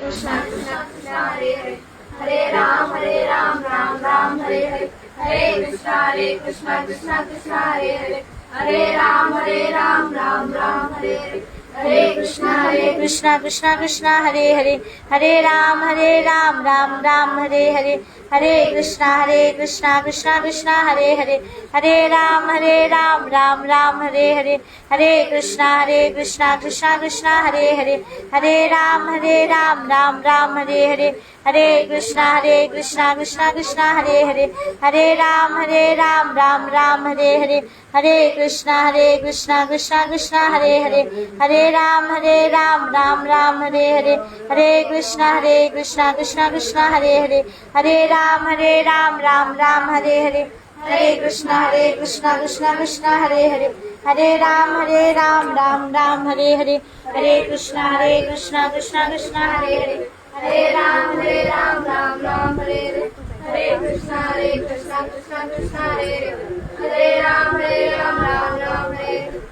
Krishna Krishna Krishna Hare Hare Hare Ram Ram Ram Hare Hare Hare Krishna Krishna Krishna Hare Hare Hare Ram Ram Hare Hare Hare Krishna Krishna Krishna Hare Hare Hare Ram Ram Hare Hare Hare Krishna Krishna Krishna Hare Hare Hare Ram Ram Hare Hare Hare Krishna Krishna Krishna Hare Hare Hare Ram Ram Hare Hare Hare Krishna Krishna Krishna Hare Hare Hare Ram Ram Hare Hare Hare Krishna Krishna Krishna Hare Hare Hare Ram Ram Hare Hare Hare Krishna Krishna Krishna Hare Hare Hare Ram Ram Hare Hare Hare Krishna Krishna Krishna Hare Hare Hare Ram Ram Hare Hare Hare Krishna Krishna Krishna Hare Hare Hare Ram Ram Hare Hare Hare Krishna Krishna Krishna Hare Hare Hare Ram Ram Hare Hare Krishna Krishna Hare Hare Hare Ram Ram Hare Hare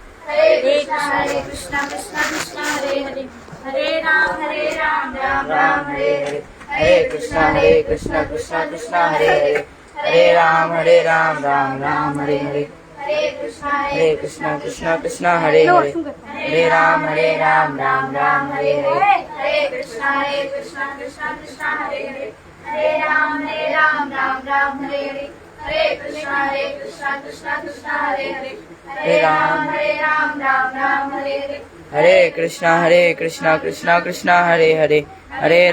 Hare Krishna Krishna Hare Hare Hare Ram Ram Hare Hare Hare Krishna Krishna Hare Hare Hare Ram Ram Hare Hare Hare Krishna Krishna Hare Hare Hare Ram Ram Hare Hare Hare Krishna Krishna Hare Hare Hare Ram Ram Hare Hare Hare Krishna Krishna Hare Hare Hare Ram Ram Hare Hare Hare Krishna Krishna Hare Hare Hare Ram Ram Hare Hare Hare Krishna Krishna Hare Hare Hare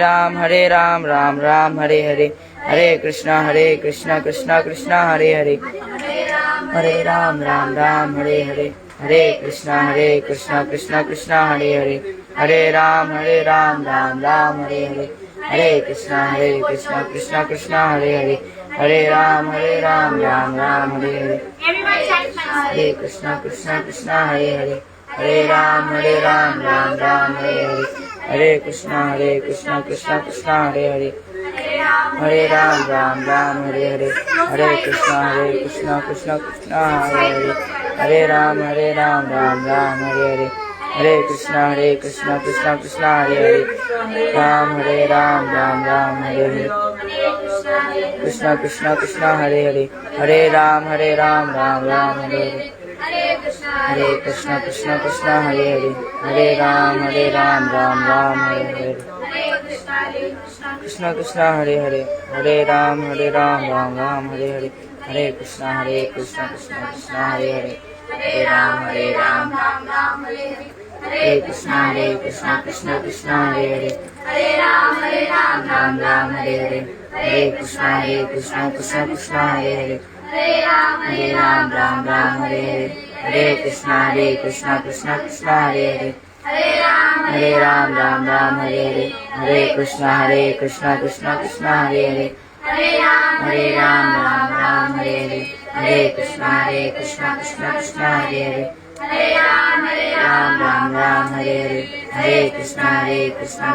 Ram Ram Hare Hare Hare Krishna Krishna Hare Hare Hare Ram Ram Hare Hare Hare Krishna Krishna Hare Hare Hare Ram Ram Hare Hare Hare Krishna Krishna Hare Hare Hare Ram Hare Hare Hare Krishna Krishna Hare Hare Hare Ram Ram Hare Hare Hare Krishna Krishna Hare Hare Ram Hare Hare Krishna Krishna Hare Hare Hare Ram Ram Hare Hare Hare Krishna Krishna Hare Hare Hare Ram Ram Hare Hare Krishna Hare Hare Hare Ram Ram Hare Hare Hare Krishna Krishna Hare Hare Hare Ram Hare Krishna Krishna Hare Hare Hare Ram Hare Hare Hare Krishna Krishna Hare Hare Hare Ram Hare Hare Hare Krishna Krishna Hare Hare Hare Ram Hare Hare Hare Krishna Krishna Hare Hare Hare Ram Hare Hare Hare Krishna Krishna Hare Hare Hare Ram Hare Hare Hare Krishna Krishna Hare Hare Hare Ram Hare Hare Hare Krishna Krishna Hare Hare Hare Ram Hare Hare Hare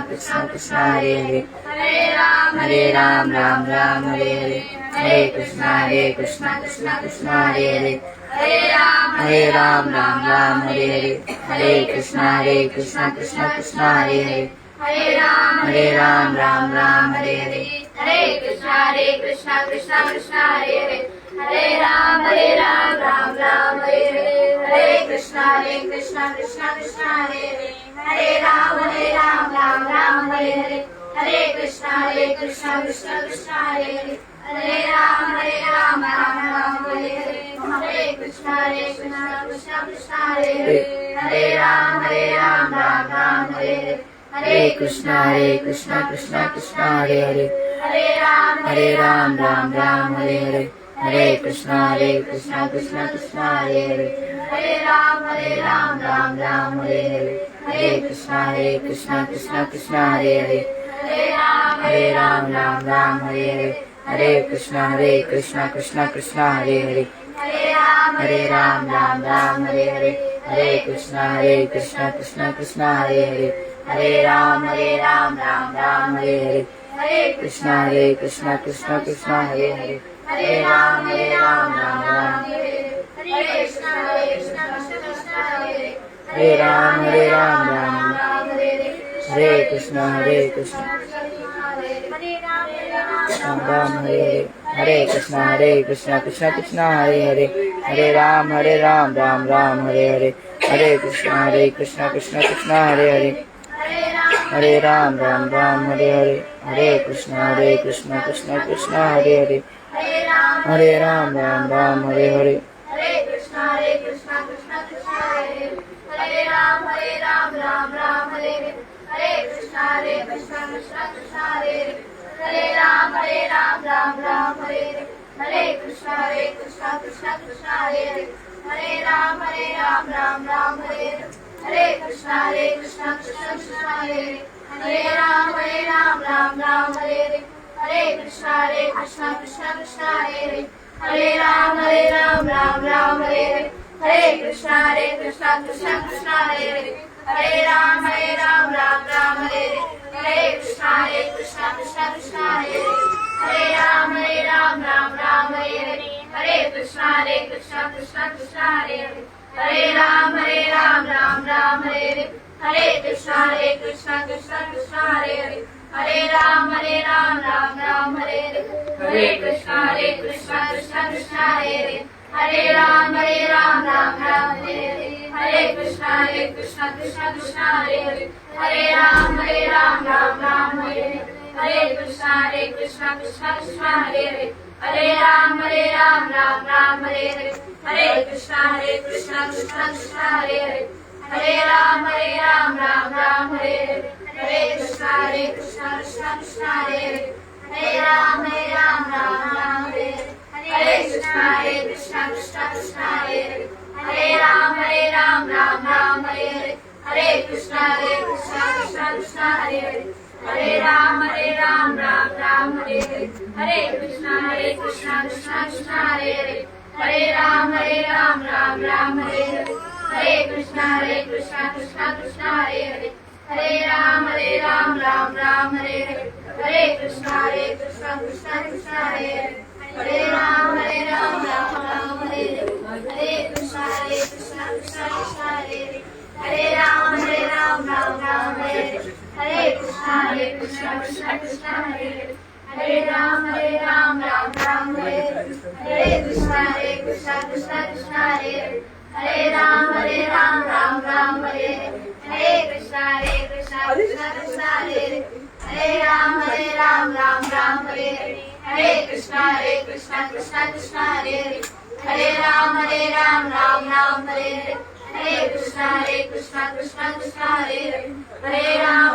Krishna Krishna Hare Hare Hare Ram Hare Hare Hare Krishna Krishna Hare Hare Hare Ram Ram Hare Hare Hare Krishna Krishna Hare Hare Hare Ram Hare Hare Hare Krishna Krishna Hare Hare Hare Ram Hare Hare Hare Krishna Krishna Hare Hare Hare Ram Ram Hare Hare Hare Krishna Krishna Hare Hare Hare Ram Hare Hare Hare Krishna Krishna Hare Hare Hare Ram Ram Hare Hare Hare Krishna Krishna Hare Hare Hare Ram Hare Hare Hare Krishna Krishna Hare Hare Hare Ram Hare Hare Hare Krishna Krishna Hare Hare Hare Ram Ram Hare Hare Hare Krishna Krishna Hare Hare Hare Ram Ram Hare Krishna Krishna Hare Hare Hare Ram Ram Hare Hare Hare Krishna Ram Ram Hare Hare Hare Krishna Krishna Krishna Hare Hare Hare Ram Ram Ram Hare Hare Hare Krishna Krishna Krishna Hare Hare Hare Ram Ram Hare Hare Hare Krishna Krishna Krishna Hare Hare Hare Ram Ram Hare Hare Hare Krishna Krishna Krishna Hare Hare Ram Ram Ram Hare Hare Hare Krishna Krishna Krishna Hare Hare Ram Ram Ram Hare Hare Krishna Krishna Krishna Hare Hare Ram Ram Ram Hare Hare Krishna Krishna Krishna Hare Hare Ram Ram Ram Hare Hare Krishna Krishna Krishna Hare Hare Ram Ram Ram Hare Hare Krishna Krishna Krishna Hare Hare Ram Ram Ram Hare Hare Krishna Krishna Krishna Hare Hare Ram Ram Ram Hare Hare Krishna Krishna Krishna Hare Hare Ram Ram Ram Hare Hare Krishna Krishna Krishna Hare Hare Ram Ram Ram Hare Hare Krishna Krishna Krishna Hare Hare Ram Ram Ram Hare Hare Krishna Krishna Krishna Hare Hare Ram Ram Ram Hare Hare Krishna Krishna Krishna Hare Hare Ram Ram Ram Hare Hare Krishna Krishna Krishna Hare Hare Ram Ram Ram Hare Hare Krishna Krishna Krishna Hare Hare Ram Ram Ram Hare Hare Krishna Krishna Krishna Hare Hare Ram Ram Ram Hare Hare Krishna Krishna Krishna Hare Hare Ram Ram Ram Hare Hare Krishna Krishna Krishna Hare Hare Ram Ram Ram Hare Hare Krishna Krishna Krishna Hare Hare Ram Ram Ram Hare Hare Krishna Krishna Krishna Hare Hare Ram Ram Ram Hare Hare Krishna Krishna Krishna Hare Hare Ram Ram Hare Hare Krishna Krishna Krishna Hare Hare Ram Ram Ram Hare Hare Krishna Krishna Krishna Hare Hare Ram Ram Ram Hare Hare Krishna Krishna Krishna Hare Hare Ram Ram Ram Hare Hare Krishna Krishna Krishna Hare Hare Ram Ram Ram Hare Hare Krishna Krishna Krishna Hare Hare Ram Ram Ram Hare Hare Krishna Krishna Krishna Hare Hare Ram Ram Ram Hare Hare Krishna Krishna Krishna Hare Hare Ram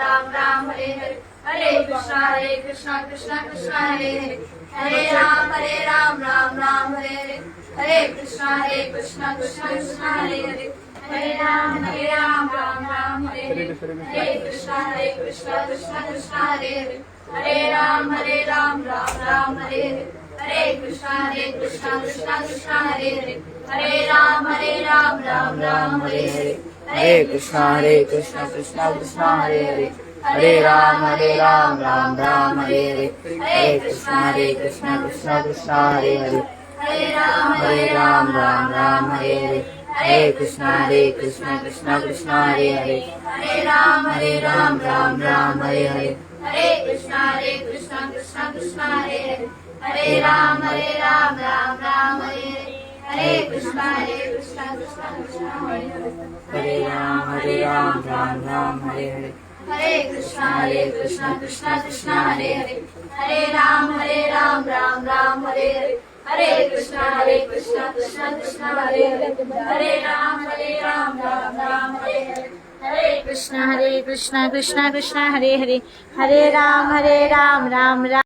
Ram Ram Hare Hare Krishna Krishna Krishna Hare Hare Ram Ram Ram Hare Hare Krishna Krishna Krishna Hare Hare Ram Ram Ram Hare Hare Krishna Krishna Krishna Hare Hare Hare Ram Ram Ram Hare Hare Hare Krishna Krishna Krishna Hare Hare Hare Ram Ram Hare Hare Hare Krishna Krishna Krishna Hare Hare Hare Ram Ram Ram Hare Hare Hare Krishna Krishna Krishna Hare Hare Ram Ram Hare Hare Krishna Krishna Krishna Hare Hare Ram Ram Ram Hare Hare Hare Krishna Krishna Krishna Hare Hare Ram Ram Ram Hare Hare Krishna Krishna Krishna Hare Hare Ram Ram Ram Hare Hare Krishna Krishna Krishna Hare Hare Hare Ram Ram Ram